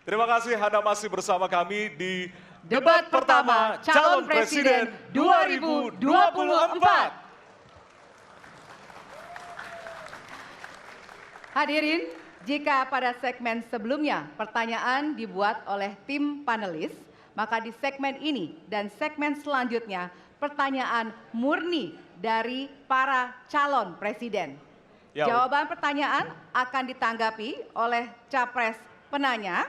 Terima kasih Anda masih bersama kami di Debat pertama Calon Presiden 2024. Hadirin, jika pada segmen sebelumnya pertanyaan dibuat oleh tim panelis, maka di segmen ini dan segmen selanjutnya pertanyaan murni dari para calon presiden. Jawaban pertanyaan akan ditanggapi oleh capres penanya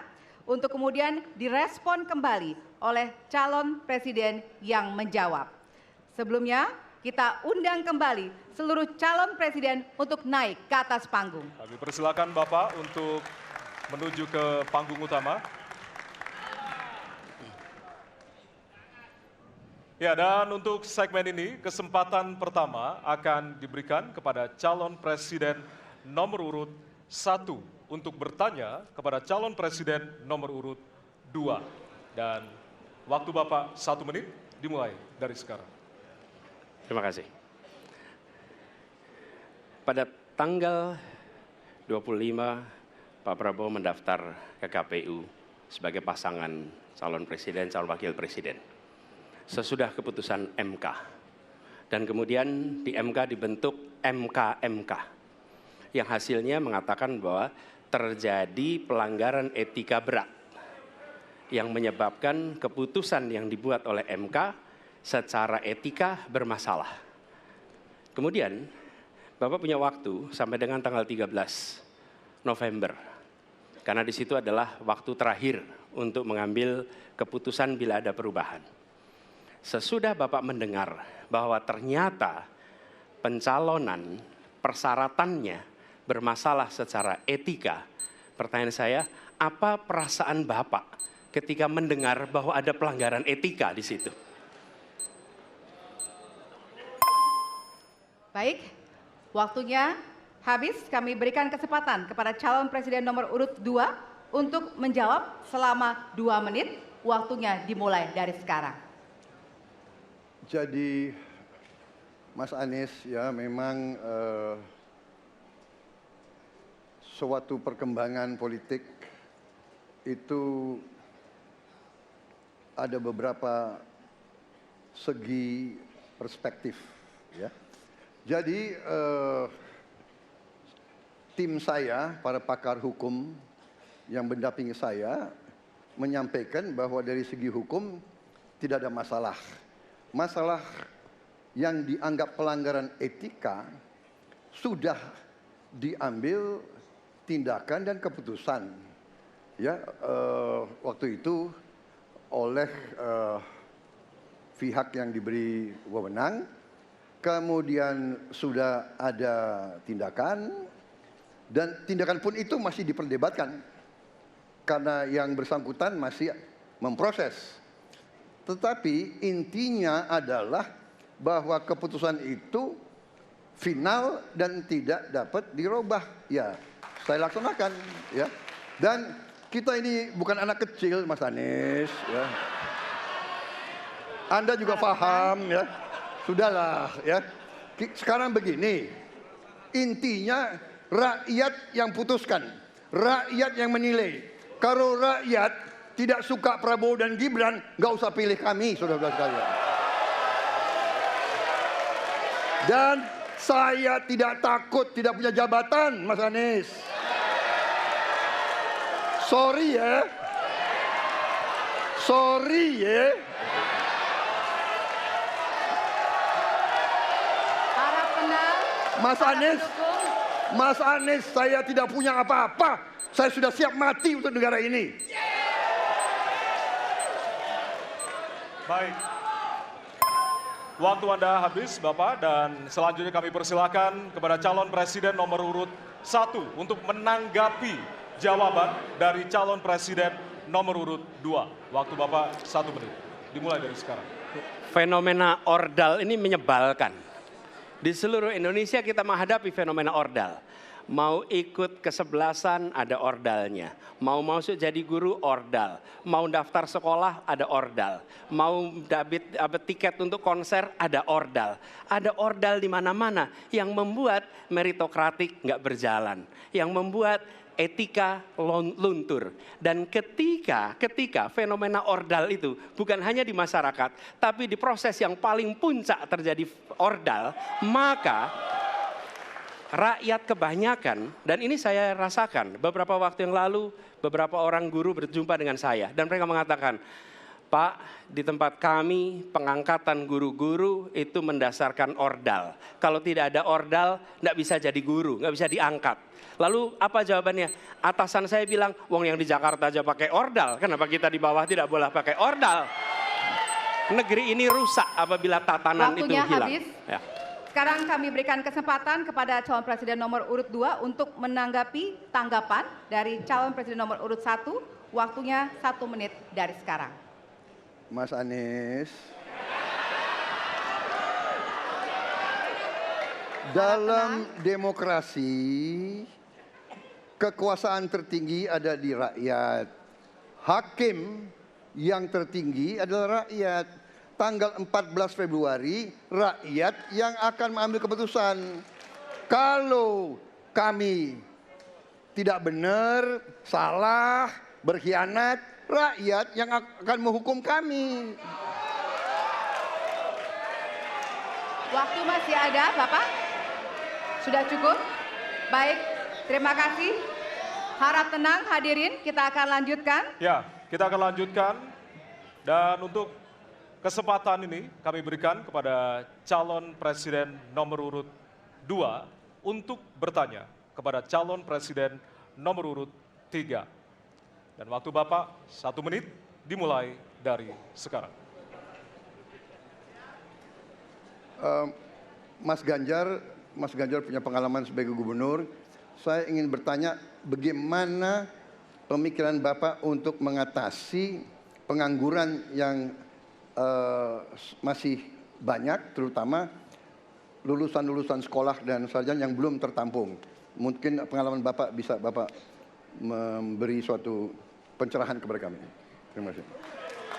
untuk kemudian direspon kembali oleh calon presiden yang menjawab. Sebelumnya, kita undang kembali seluruh calon presiden untuk naik ke atas panggung. Kami persilakan Bapak untuk menuju ke panggung utama. Ya, dan untuk segmen ini, kesempatan pertama akan diberikan kepada calon presiden nomor urut 1 untuk bertanya kepada calon presiden nomor urut 2. Dan waktu Bapak 1 menit dimulai dari sekarang. Terima kasih. Pada tanggal 25, Pak Prabowo mendaftar ke KPU sebagai pasangan calon presiden, calon wakil presiden. Sesudah keputusan MK. Dan kemudian di MK dibentuk MK yang hasilnya mengatakan bahwa terjadi pelanggaran etika berat yang menyebabkan keputusan yang dibuat oleh MK secara etika bermasalah. Kemudian Bapak punya waktu sampai dengan tanggal 13 November. Karena di situ adalah waktu terakhir untuk mengambil keputusan bila ada perubahan. Sesudah Bapak mendengar bahwa ternyata pencalonan persyaratannya bermasalah secara etika, pertanyaan saya, apa perasaan Bapak ketika mendengar bahwa ada pelanggaran etika di situ? Baik, waktunya habis. Kami berikan kesempatan kepada calon presiden nomor urut 2 untuk menjawab selama 2 menit. Waktunya dimulai dari sekarang. Jadi Mas Anies ya memang suatu perkembangan politik itu ada beberapa segi perspektif ya. Jadi tim saya, para pakar hukum yang mendampingi saya menyampaikan bahwa dari segi hukum tidak ada masalah. Masalah yang dianggap pelanggaran etika sudah diambil tindakan dan keputusan ya waktu itu oleh pihak yang diberi wewenang. Kemudian sudah ada tindakan, dan tindakan pun itu masih diperdebatkan karena yang bersangkutan masih memproses. Tetapi intinya adalah bahwa keputusan itu final dan tidak dapat dirubah. Ya, saya laksanakan. Ya, dan kita ini bukan anak kecil, Mas Anies. Ya. Anda juga paham, ya. Sudahlah ya. Sekarang begini, intinya rakyat yang putuskan, rakyat yang menilai. Kalau rakyat tidak suka Prabowo dan Gibran, nggak usah pilih kami, saudara-saudara sekalian. Dan saya tidak takut tidak punya jabatan, Mas Anies. Sorry ya. Sorry ya. Mas Anies, saya tidak punya apa-apa. Saya sudah siap mati untuk negara ini. Baik. Waktu Anda habis, Bapak, dan selanjutnya kami persilakan kepada calon presiden nomor urut 1 untuk menanggapi jawaban dari calon presiden nomor urut 2. Waktu Bapak 1 menit. Dimulai dari sekarang. Fenomena ordal ini menyebalkan. Di seluruh Indonesia kita menghadapi fenomena ordal. Mau ikut kesebelasan ada ordalnya. Mau masuk jadi guru ordal. Mau daftar sekolah ada ordal. Mau dapat tiket untuk konser ada ordal. Ada ordal di mana-mana yang membuat meritokratik nggak berjalan. Yang membuat etika luntur. Dan ketika fenomena ordal itu bukan hanya di masyarakat, tapi di proses yang paling puncak terjadi ordal, maka rakyat kebanyakan, dan ini saya rasakan beberapa waktu yang lalu, beberapa orang guru berjumpa dengan saya dan mereka mengatakan, Pak, di tempat kami pengangkatan guru-guru itu mendasarkan ordal. Kalau tidak ada ordal, nggak bisa jadi guru, nggak bisa diangkat. Lalu apa jawabannya? Atasan saya bilang, wong yang di Jakarta aja pakai ordal, kenapa kita di bawah tidak boleh pakai ordal? Negeri ini rusak apabila tatanan itu hilang. Waktunya habis. Ya. Sekarang kami berikan kesempatan kepada calon presiden nomor urut 2 untuk menanggapi tanggapan dari calon presiden nomor urut 1. Waktunya 1 menit dari sekarang. Mas Anies. Dalam demokrasi, kekuasaan tertinggi ada di rakyat. Hakim yang tertinggi adalah rakyat. Tanggal 14 Februari, rakyat yang akan mengambil keputusan. Kalau kami tidak benar, salah, berkhianat, rakyat yang akan menghukum kami. Waktu masih ada, Bapak? Sudah cukup? Baik, terima kasih. Harap tenang hadirin, kita akan lanjutkan. Ya, kita akan lanjutkan. Dan untuk kesempatan ini kami berikan kepada calon presiden nomor urut 2 untuk bertanya kepada calon presiden nomor urut 3. Dan waktu Bapak 1 menit dimulai dari sekarang. Mas Ganjar punya pengalaman sebagai gubernur. Saya ingin bertanya bagaimana pemikiran Bapak untuk mengatasi pengangguran yang masih banyak, terutama lulusan-lulusan sekolah dan sarjana yang belum tertampung. Mungkin pengalaman Bapak bisa Bapak memberi suatu pencerahan kepada kami. Terima kasih.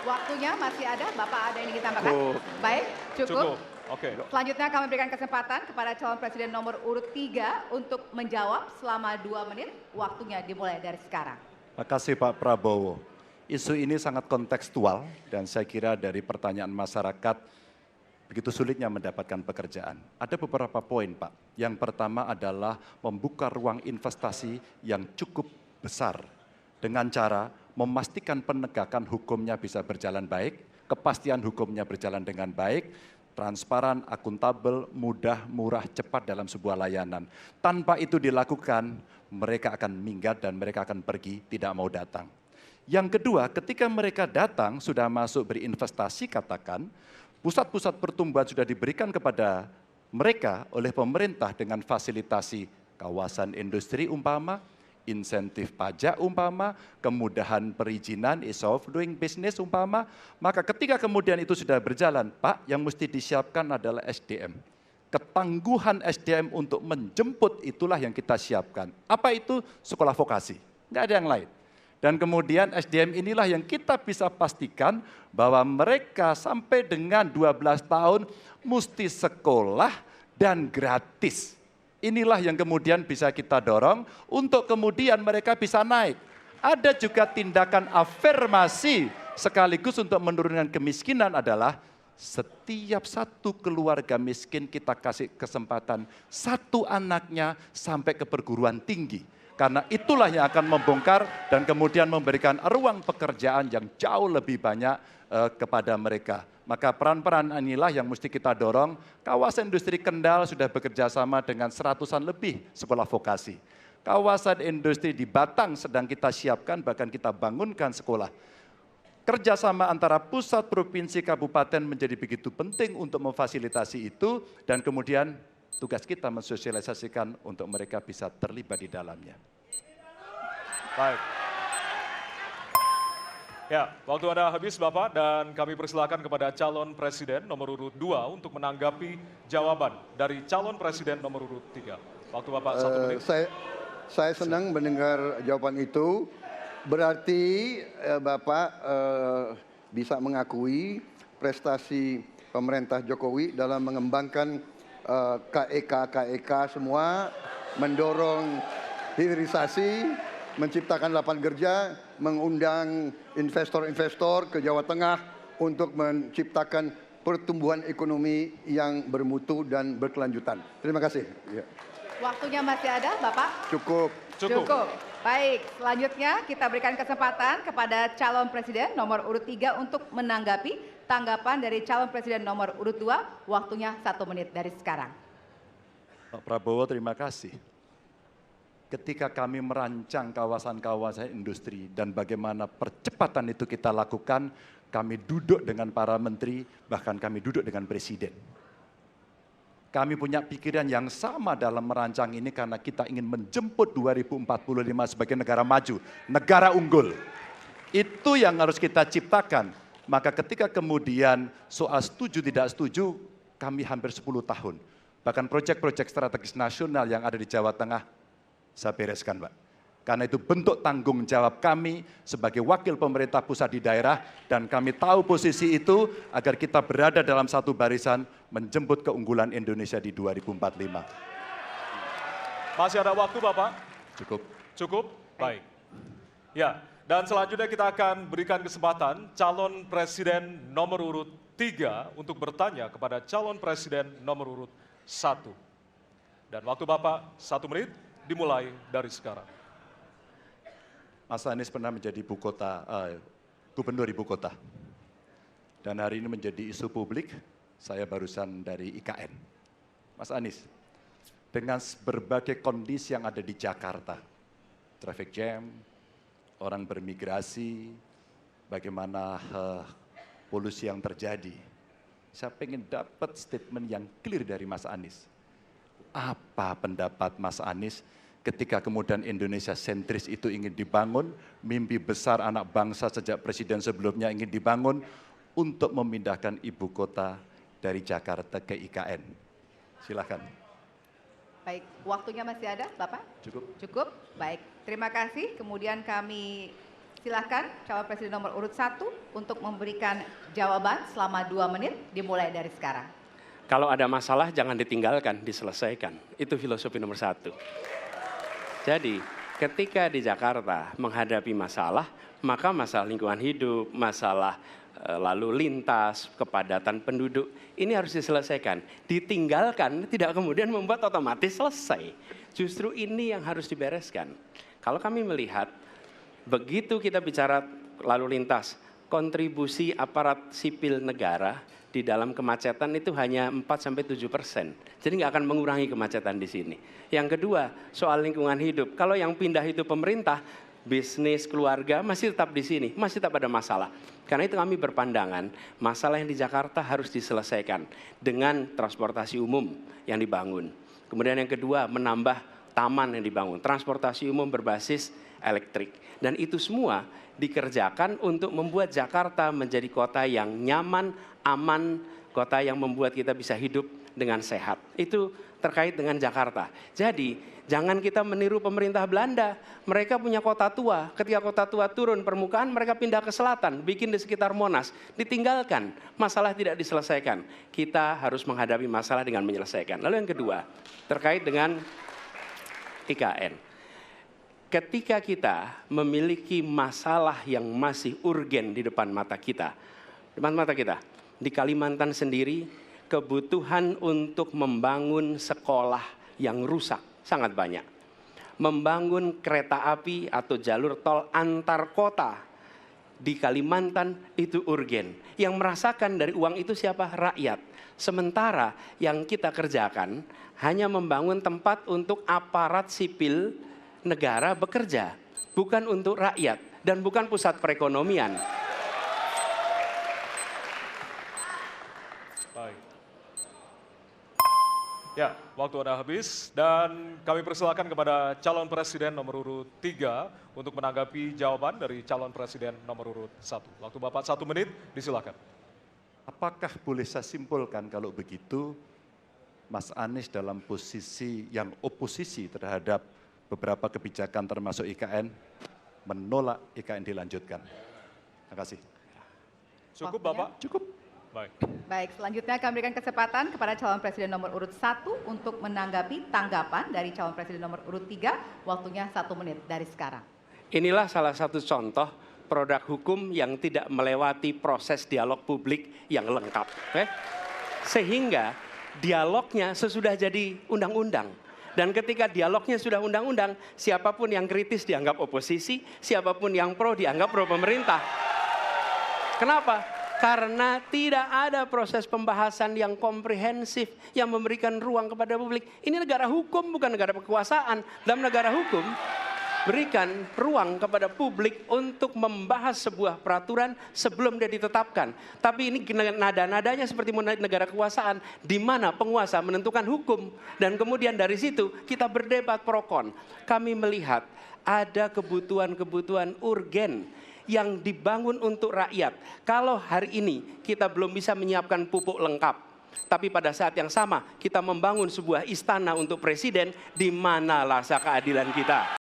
Waktunya masih ada, Bapak ada yang ingin ditambahkan? Baik, cukup. Oke. Selanjutnya kami berikan kesempatan kepada calon presiden nomor urut 3 untuk menjawab selama 2 menit. Waktunya dimulai dari sekarang. Terima kasih Pak Prabowo. Isu ini sangat kontekstual dan saya kira dari pertanyaan masyarakat begitu sulitnya mendapatkan pekerjaan. Ada beberapa poin Pak. Yang pertama adalah membuka ruang investasi yang cukup besar dengan cara memastikan penegakan hukumnya bisa berjalan baik, kepastian hukumnya berjalan dengan baik, transparan, akuntabel, mudah, murah, cepat dalam sebuah layanan. Tanpa itu dilakukan, mereka akan minggat dan mereka akan pergi, tidak mau datang. Yang kedua, ketika mereka datang, sudah masuk berinvestasi katakan, pusat-pusat pertumbuhan sudah diberikan kepada mereka oleh pemerintah dengan fasilitasi kawasan industri umpama, insentif pajak umpama, kemudahan perizinan, ease of doing business umpama, maka ketika kemudian itu sudah berjalan, Pak, yang mesti disiapkan adalah SDM. Ketangguhan SDM untuk menjemput itulah yang kita siapkan. Apa itu? Sekolah vokasi, nggak ada yang lain. Dan kemudian SDM inilah yang kita bisa pastikan bahwa mereka sampai dengan 12 tahun mesti sekolah dan gratis. Inilah yang kemudian bisa kita dorong untuk kemudian mereka bisa naik. Ada juga tindakan afirmasi sekaligus untuk menurunkan kemiskinan adalah setiap satu keluarga miskin kita kasih kesempatan satu anaknya sampai ke perguruan tinggi. Karena itulah yang akan membongkar dan kemudian memberikan ruang pekerjaan yang jauh lebih banyak kepada mereka. Maka peran-peran inilah yang mesti kita dorong. Kawasan industri Kendal sudah bekerja sama dengan 100-an lebih sekolah vokasi. Kawasan industri di Batang sedang kita siapkan, bahkan kita bangunkan sekolah. Kerjasama antara pusat, provinsi, kabupaten menjadi begitu penting untuk memfasilitasi itu dan kemudian tugas kita mensosialisasikan untuk mereka bisa terlibat di dalamnya. Baik. Ya, waktu Anda habis Bapak dan kami persilakan kepada calon presiden nomor urut 2 untuk menanggapi jawaban dari calon presiden nomor urut 3. Waktu Bapak 1 menit. Saya senang mendengar jawaban itu. Berarti Bapak bisa mengakui prestasi pemerintah Jokowi dalam mengembangkan KEK semua, mendorong hilirisasi, menciptakan lapangan kerja, mengundang investor-investor ke Jawa Tengah untuk menciptakan pertumbuhan ekonomi yang bermutu dan berkelanjutan. Terima kasih. Ya. Waktunya masih ada, Bapak? Cukup. Cukup. Baik, selanjutnya kita berikan kesempatan kepada calon presiden nomor urut 3 untuk menanggapi tanggapan dari calon presiden nomor urut 2. Waktunya 1 menit dari sekarang. Pak Prabowo, terima kasih. Ketika kami merancang kawasan-kawasan industri dan bagaimana percepatan itu kita lakukan, kami duduk dengan para menteri, bahkan kami duduk dengan presiden. Kami punya pikiran yang sama dalam merancang ini karena kita ingin menjemput 2045 sebagai negara maju, negara unggul. Itu yang harus kita ciptakan. Maka ketika kemudian soal setuju tidak setuju, kami hampir 10 tahun. Bahkan proyek-proyek strategis nasional yang ada di Jawa Tengah, saya bereskan, Pak. Karena itu bentuk tanggung jawab kami sebagai wakil pemerintah pusat di daerah, dan kami tahu posisi itu agar kita berada dalam satu barisan menjemput keunggulan Indonesia di 2045. Masih ada waktu, Bapak? Cukup. Cukup? Baik. Ya, dan selanjutnya kita akan berikan kesempatan calon presiden nomor urut 3 untuk bertanya kepada calon presiden nomor urut 1. Dan waktu Bapak 1 menit dimulai dari sekarang. Mas Anies pernah menjadi gubernur ibu kota. Dan hari ini menjadi isu publik, saya barusan dari IKN. Mas Anies, dengan berbagai kondisi yang ada di Jakarta, traffic jam, orang bermigrasi, bagaimana polusi yang terjadi, saya pengen dapat statement yang clear dari Mas Anies. Apa pendapat Mas Anies ketika kemudian Indonesia sentris itu ingin dibangun, mimpi besar anak bangsa sejak presiden sebelumnya ingin dibangun untuk memindahkan ibu kota dari Jakarta ke IKN. Silakan. Baik, waktunya masih ada, Bapak? Cukup. Cukup, baik. Terima kasih. Kemudian kami silakan calon presiden nomor urut 1 untuk memberikan jawaban selama 2 menit dimulai dari sekarang. Kalau ada masalah jangan ditinggalkan, diselesaikan. Itu filosofi nomor 1. Jadi ketika di Jakarta menghadapi masalah, maka masalah lingkungan hidup, masalah lalu lintas, kepadatan penduduk, ini harus diselesaikan. Ditinggalkan tidak kemudian membuat otomatis selesai. Justru ini yang harus dibereskan. Kalau kami melihat, begitu kita bicara lalu lintas, kontribusi aparat sipil negara di dalam kemacetan itu hanya 4-7%. Jadi nggak akan mengurangi kemacetan di sini. Yang kedua, soal lingkungan hidup. Kalau yang pindah itu pemerintah, bisnis, keluarga masih tetap di sini, masih tetap ada masalah. Karena itu kami berpandangan, masalah yang di Jakarta harus diselesaikan dengan transportasi umum yang dibangun. Kemudian yang kedua, menambah taman yang dibangun, transportasi umum berbasis elektrik. Dan itu semua dikerjakan untuk membuat Jakarta menjadi kota yang nyaman, aman, kota yang membuat kita bisa hidup dengan sehat. Itu terkait dengan Jakarta. Jadi jangan kita meniru pemerintah Belanda. Mereka punya kota tua. Ketika kota tua turun permukaan, mereka pindah ke selatan, bikin di sekitar Monas. Ditinggalkan, masalah tidak diselesaikan. Kita harus menghadapi masalah dengan menyelesaikan. Lalu yang kedua, terkait dengan IKN. Ketika kita memiliki masalah yang masih urgen di depan mata kita, di Kalimantan sendiri, kebutuhan untuk membangun sekolah yang rusak sangat banyak. Membangun kereta api atau jalur tol antar kota di Kalimantan itu urgen. Yang merasakan dari uang itu siapa? Rakyat. Sementara yang kita kerjakan hanya membangun tempat untuk aparat sipil negara bekerja, bukan untuk rakyat dan bukan pusat perekonomian. Baik. Ya, waktu Anda habis dan kami persilakan kepada calon presiden nomor urut 3 untuk menanggapi jawaban dari calon presiden nomor urut 1. Waktu Bapak 1 menit, disilakan. Apakah boleh saya simpulkan kalau begitu, Mas Anies dalam posisi yang oposisi terhadap beberapa kebijakan termasuk IKN, menolak IKN dilanjutkan. Terima kasih. Cukup Waktunya? Bapak? Cukup. Baik. Baik, selanjutnya kami berikan kesempatan kepada calon presiden nomor urut 1 untuk menanggapi tanggapan dari calon presiden nomor urut 3. Waktunya 1 menit dari sekarang. Inilah salah satu contoh produk hukum yang tidak melewati proses dialog publik yang lengkap. Sehingga dialognya sesudah jadi undang-undang. Dan ketika dialognya sudah undang-undang, siapapun yang kritis dianggap oposisi, siapapun yang pro dianggap pro pemerintah. Kenapa? Karena tidak ada proses pembahasan yang komprehensif yang memberikan ruang kepada publik. Ini negara hukum, bukan negara kekuasaan. Dalam negara hukum, berikan ruang kepada publik untuk membahas sebuah peraturan sebelum dia ditetapkan. Tapi ini nada-nadanya seperti negara kekuasaan, di mana penguasa menentukan hukum. Dan kemudian dari situ kita berdebat pro kon. Kami melihat ada kebutuhan-kebutuhan urgen yang dibangun untuk rakyat. Kalau hari ini kita belum bisa menyiapkan pupuk lengkap, tapi pada saat yang sama kita membangun sebuah istana untuk presiden, di mana rasa keadilan kita?